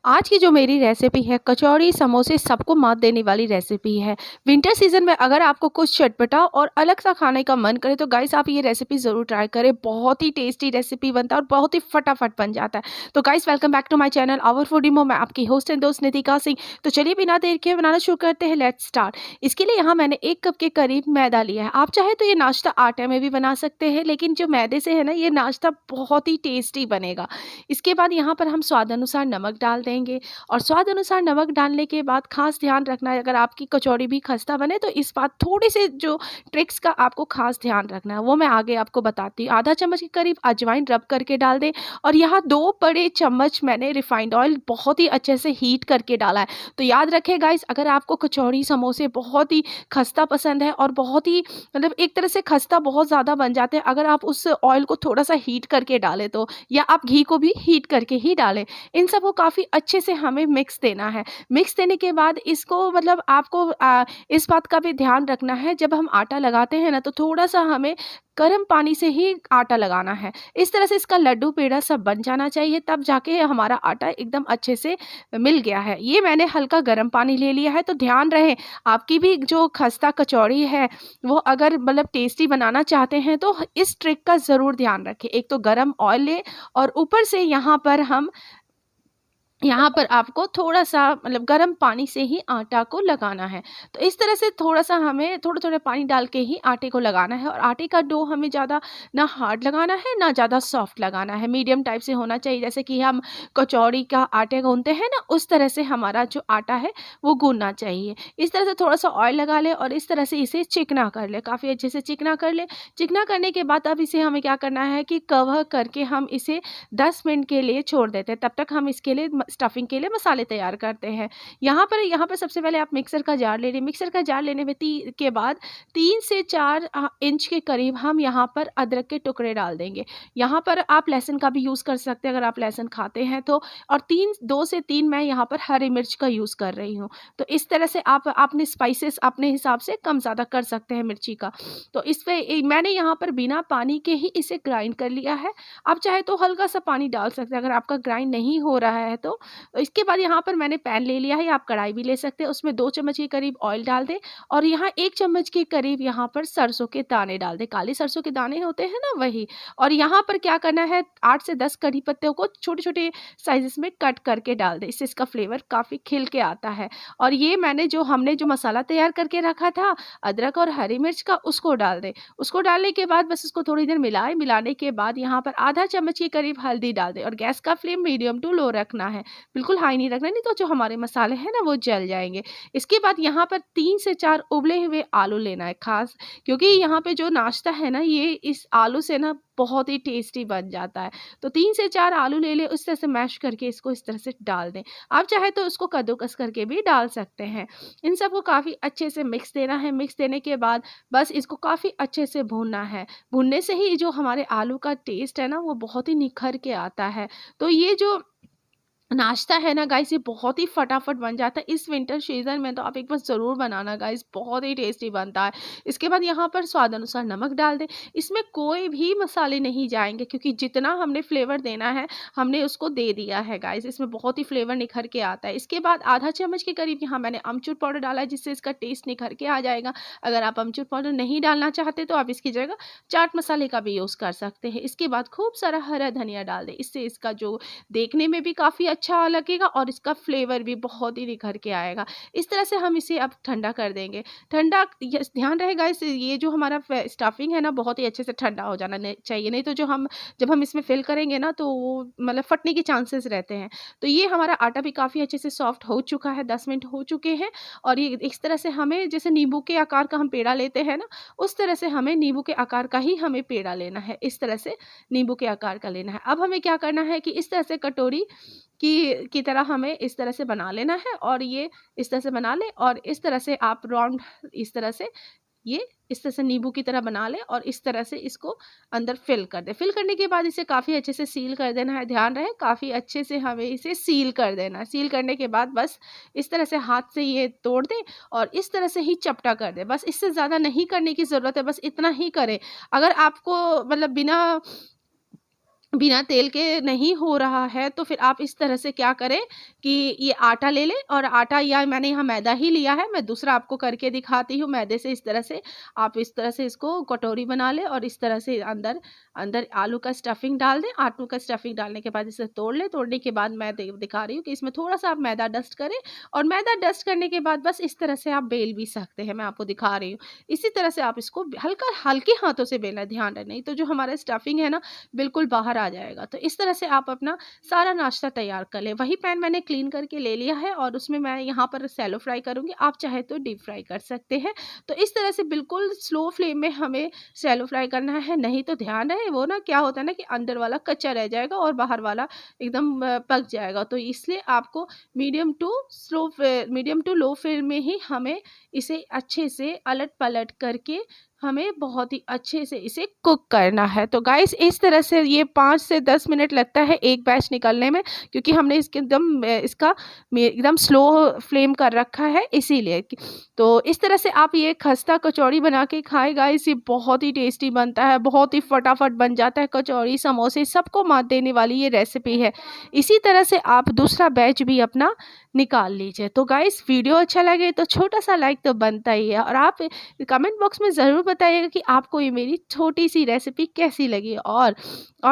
आज की जो मेरी रेसिपी है कचौड़ी समोसे सबको मात देने वाली रेसिपी है। विंटर सीजन में अगर आपको कुछ चटपटा और अलग सा खाने का मन करे तो गाइस आप ये रेसिपी ज़रूर ट्राई करें। बहुत ही टेस्टी रेसिपी बनता है और बहुत ही फटाफट बन जाता है। तो guys welcome back to my channel our foodie mom. मैं आपकी होस्ट एंड दोस्त नितिका सिंह। तो चलिए बिना देर के बनाना शुरू करते हैं। Let's start. इसके लिए यहाँ मैंने 1 कप के करीब मैदा लिया है। आप चाहे तो ये नाश्ता आटे में भी बना सकते हैं, लेकिन जो मैदे से है ना ये नाश्ता बहुत ही टेस्टी बनेगा। इसके बाद यहाँ पर हम स्वाद अनुसार नमक डाल देंगे और स्वाद अनुसार नमक डालने के बाद खास ध्यान रखना है, अगर आपकी कचौड़ी भी खस्ता बने तो इस बात थोड़ी से जो ट्रिक्स का आपको खास ध्यान रखना है वो मैं आगे आपको बताती हूँ। आधा चम्मच के करीब अजवाइन रब करके डाल दें और यहाँ 2 बड़े चम्मच मैंने रिफाइंड ऑयल बहुत ही अच्छे से हीट करके डाला है। तो याद रखें गाइस, अगर आपको कचौड़ी समोसे बहुत ही खस्ता पसंद है और बहुत ही मतलब एक तरह से खस्ता बहुत ज़्यादा बन जाते हैं अगर आप उस ऑयल को थोड़ा सा हीट करके डालें तो, या आप घी को भी हीट करके ही डालें। इन सबको काफ़ी अच्छे से हमें मिक्स देना है। मिक्स देने के बाद इसको मतलब आपको इस बात का भी ध्यान रखना है, जब हम आटा लगाते हैं ना तो थोड़ा-सा हमें गर्म पानी से ही आटा लगाना है। इस तरह से इसका लड्डू पेड़ा सब बन जाना चाहिए, तब जाके हमारा आटा एकदम अच्छे से मिल गया है। ये मैंने हल्का गर्म पानी ले लिया है, तो ध्यान रहे आपकी भी जो खस्ता कचौड़ी है वो अगर मतलब टेस्टी बनाना चाहते हैं तो इस ट्रिक का ज़रूर ध्यान रखें। एक तो गरम ऑयल लें और ऊपर से यहाँ पर आपको थोड़ा-सा मतलब गर्म पानी से ही आटा को लगाना है। तो इस तरह से थोड़ा-सा हमें थोड़ा-थोड़ा पानी डाल के ही आटे को लगाना है और आटे का डो हमें ज़्यादा ना हार्ड लगाना है, ना ज़्यादा सॉफ्ट लगाना है। मीडियम टाइप से होना चाहिए, जैसे कि हम कचौड़ी का आटे गूँथते हैं ना, उस तरह से हमारा जो आटा है वो गूँथना चाहिए। इस तरह से थोड़ा-सा ऑयल लगा लें और इस तरह से इसे चिकना कर लें, काफ़ी अच्छे से चिकना कर लें। चिकना करने के बाद अब इसे हमें क्या करना है कि कवर करके हम इसे 10 मिनट के लिए छोड़ देते हैं। तब तक हम इसके लिए स्टफिंग के लिए मसाले तैयार करते हैं। यहाँ पर सबसे पहले आप मिक्सर का जार ले लें। मिक्सर का जार लेने में के बाद 3 से 4 इंच के करीब हम यहाँ पर अदरक के टुकड़े डाल देंगे। यहाँ पर आप लहसुन का भी यूज़ कर सकते हैं अगर आप लहसुन खाते हैं तो, और 2 से 3 मैं यहाँ पर हरी मिर्च का यूज़ कर रही हूँ। तो इस तरह से आप अपने स्पाइसेस अपने हिसाब से कम ज़्यादा कर सकते हैं मिर्ची का। तो मैंने यहाँ पर बिना पानी के ही इसे ग्राइंड कर लिया है। आप चाहे तो हल्का सा पानी डाल सकते हैं अगर आपका ग्राइंड नहीं हो रहा है तो। इसके बाद यहाँ पर मैंने पैन ले लिया है, या आप कढ़ाई भी ले सकते हैं। उसमें 2 चम्मच के करीब ऑयल डाल दें और यहाँ 1 चम्मच के करीब यहाँ पर सरसों के दाने डाल दें। काले सरसों के दाने होते हैं ना, वही। और यहाँ पर क्या करना है, 8 से 10 कड़ी पत्तों को छोटे-छोटे साइज़ेस में कट करके डाल दें। इससे इसका फ्लेवर काफ़ी खिल के आता है। और ये हमने जो मसाला तैयार करके रखा था अदरक और हरी मिर्च का, उसको डाल दें। उसको डालने के बाद बस उसको थोड़ी देर मिलाएँ। मिलाने के बाद यहाँ पर आधा चम्मच के करीब हल्दी डाल दें और गैस का फ्लेम मीडियम टू लो रखना है। बिल्कुल हाई नहीं रखना, नहीं तो जो हमारे मसाले हैं ना वो जल जाएँगे। इसके बाद यहाँ पर 3 से 4 उबले हुए आलू लेना है खास, क्योंकि यहाँ पे जो नाश्ता है ना ये इस आलू से ना बहुत ही टेस्टी बन जाता है। तो 3 से 4 आलू ले लें, उस तरह से मैश करके इसको इस तरह से डाल दें। आप चाहे तो उसको कद्दूकस करके भी डाल सकते हैं। इन सबको काफ़ी अच्छे से मिक्स देना है। मिक्स देने के बाद बस इसको काफ़ी अच्छे से भूनना है। भूनने से ही जो हमारे आलू का टेस्ट है ना वो बहुत ही निखर के आता है। तो ये जो नाश्ता है ना गाइस, ये बहुत ही फटाफट बन जाता है। इस विंटर सीजन में तो आप एक बार ज़रूर बनाना गाइस, बहुत ही टेस्टी बनता है। इसके बाद यहाँ पर स्वाद अनुसार नमक डाल दें। इसमें कोई भी मसाले नहीं जाएँगे, क्योंकि जितना हमने फ्लेवर देना है हमने उसको दे दिया है गाइस। इसमें बहुत ही फ्लेवर निखर के आता है। इसके बाद आधा चम्मच के करीब यहाँ मैंने अमचूर पाउडर डाला है, जिससे इसका टेस्ट निखर के आ जाएगा। अगर आप अमचूर पाउडर नहीं डालना चाहते तो आप इसकी जगह चाट मसाले का भी यूज़ कर सकते हैं। इसके बाद खूब सारा हरा धनिया डाल दें। इससे इसका जो देखने में भी काफ़ी अच्छा लगेगा और इसका फ्लेवर भी बहुत ही निखर के आएगा। इस तरह से हम इसे अब ठंडा कर देंगे। ठंडा यस ध्यान रहेगा, इस ये जो हमारा स्टफिंग है ना बहुत ही अच्छे से ठंडा हो जाना चाहिए, नहीं तो जब हम इसमें फिल करेंगे ना तो वो मतलब फटने के चांसेस रहते हैं। तो ये हमारा आटा भी काफ़ी अच्छे से सॉफ्ट हो चुका है, 10 मिनट हो चुके हैं। और ये इस तरह से हमें जैसे नींबू के आकार का हम पेड़ा लेते हैं ना, उस तरह से हमें नींबू के आकार का ही हमें पेड़ा लेना है। इस तरह से नींबू के आकार का लेना है। अब हमें क्या करना है कि इस तरह से कटोरी की तरह हमें इस तरह से बना लेना है और ये इस तरह से बना लें और इस तरह से आप राउंड इस तरह से ये इस तरह से नींबू की तरह बना लें और इस तरह से इसको अंदर फिल कर दें। फिल करने के बाद इसे काफ़ी अच्छे से सील कर देना है। ध्यान रहे काफ़ी अच्छे से हमें इसे सील कर देना है। सील करने के बाद बस इस तरह से हाथ से ये तोड़ दें और इस तरह से ही चपटा कर दें। बस इससे ज़्यादा नहीं करने की ज़रूरत है, बस इतना ही करें। अगर आपको मतलब बिना बिना तेल के नहीं हो रहा है, तो फिर आप इस तरह से क्या करें कि ये आटा ले लें, और आटा या मैंने यहाँ मैदा ही लिया है, मैं दूसरा आपको करके दिखाती हूँ। मैदे से इस तरह से आप इस तरह से इसको कटोरी बना लें और इस तरह से अंदर अंदर आलू का स्टफिंग डाल दें। आलू का स्टफिंग डालने के बाद इसे तोड़ लें। तोड़ने के बाद मैं दिखा रही हूँ कि इसमें थोड़ा-सा आप मैदा डस्ट करें, और मैदा डस्ट करने के बाद बस इस तरह से आप बेल भी सकते हैं, मैं आपको दिखा रही हूँ। इसी तरह से आप इसको हल्का हल्के हाथों से बेलना है, ध्यान रहे, नहीं तो जो हमारा स्टफिंग है ना, बिल्कुल बाहर आ जाएगा। तो इस तरह से आप अपना सारा नाश्ता तैयार कर लें। वही पैन मैंने क्लीन करके ले लिया है और उसमें मैं यहाँ पर शैलो फ्राई करूँगी, आप चाहे तो डीप फ्राई कर सकते हैं। तो इस तरह से बिल्कुल स्लो फ्लेम में हमें शैलो फ्राई करना है, नहीं तो ध्यान रहे वो ना क्या होता है ना कि अंदर वाला कच्चा रह जाएगा और बाहर वाला एकदम पक जाएगा। तो इसलिए आपको मीडियम टू लो फ्लेम में ही हमें इसे अच्छे से अलट-पलट करके हमें बहुत ही अच्छे से इसे कुक करना है। तो गाइस इस तरह से ये 5 से 10 मिनट लगता है एक बैच निकलने में, क्योंकि हमने इसके इसका एकदम स्लो फ्लेम कर रखा है इसीलिए। तो इस तरह से आप ये खस्ता कचौड़ी बना के खाएँ गाइस, ये बहुत ही टेस्टी बनता है, बहुत ही फटाफट बन जाता है। कचौड़ी, समोसे सबको मात देने वाली ये रेसिपी है। इसी तरह से आप दूसरा बैच भी अपना निकाल लीजिए। तो गाइस वीडियो अच्छा लगे तो छोटा-सा लाइक तो बनता ही है, और आप कमेंट बॉक्स में ज़रूर बताइएगा कि आपको ये मेरी छोटी-सी रेसिपी कैसी लगी, और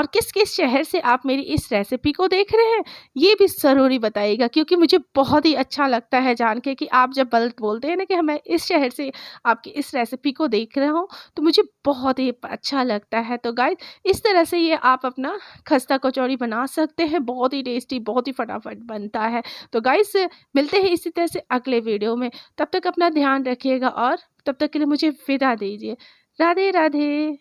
किस-किस शहर से आप मेरी इस रेसिपी को देख रहे हैं, ये भी ज़रूर ही बताइएगा, क्योंकि मुझे बहुत ही अच्छा लगता है जान के कि आप जब बोलते हैं ना कि मैं इस शहर से आपकी इस रेसिपी को देख रहा हूँ, तो मुझे बहुत ही अच्छा लगता है। तो गाइस इस तरह से ये आप अपना खस्ता कचौड़ी बना सकते हैं, बहुत ही टेस्टी, बहुत ही फटाफट बनता है। तो गाइस मिलते हैं इसी तरह से अगले वीडियो में, तब तक अपना ध्यान रखिएगा और तब तक के लिए मुझे विदा दीजिए। राधे राधे।